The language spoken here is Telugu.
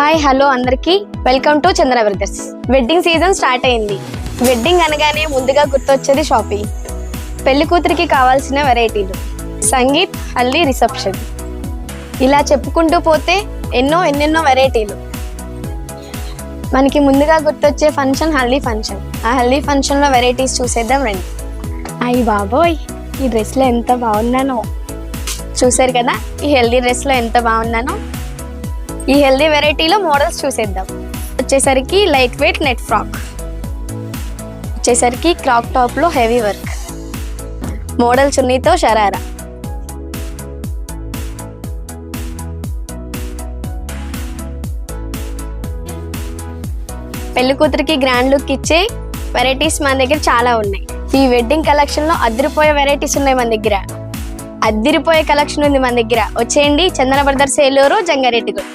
హాయ్ హలో అందరికీ welcome to Chandra brothers. Wedding season start అయింది. వెడ్డింగ్ అనగానే ముందుగా గుర్తొచ్చేది షాపింగ్, పెళ్లి కూతురికి కావాల్సిన వెరైటీలు, సంగీత్, హల్దీ, రిసెప్షన్, ఇలా చెప్పుకుంటూ పోతే ఎన్నెన్నో వెరైటీలు. మనకి ముందుగా గుర్తొచ్చే ఫంక్షన్ హల్దీ ఫంక్షన్. ఆ హల్దీ ఫంక్షన్లో వెరైటీస్ చూసేద్దాం రండి. అయ్యి బాబోయ్, ఈ డ్రెస్లో ఎంత బాగున్నానో చూసారు కదా. ఈ హెల్దీ డ్రెస్లో ఎంత బాగున్నానో. ఈ హెల్దీ వెరైటీలో మోడల్స్ చూసేద్దాం. వచ్చేసరికి లైట్ వెయిట్ నెట్ ఫ్రాక్, వచ్చేసరికి క్రాప్ టాప్లో హెవీ వర్క్, మోడల్ చున్నీతో షరారా, పెళ్లి కూతురికి గ్రాండ్ లుక్ ఇచ్చే వెరైటీస్ మన దగ్గర చాలా ఉన్నాయి. ఈ వెడ్డింగ్ కలెక్షన్లో అదిరిపోయే వెరైటీస్ ఉన్నాయి మన దగ్గర. అదిరిపోయే కలెక్షన్ ఉంది మన దగ్గర. వచ్చేయండి, చందన బ్రదర్స్ ఏలూరు, జంగారెడ్డిగూడ.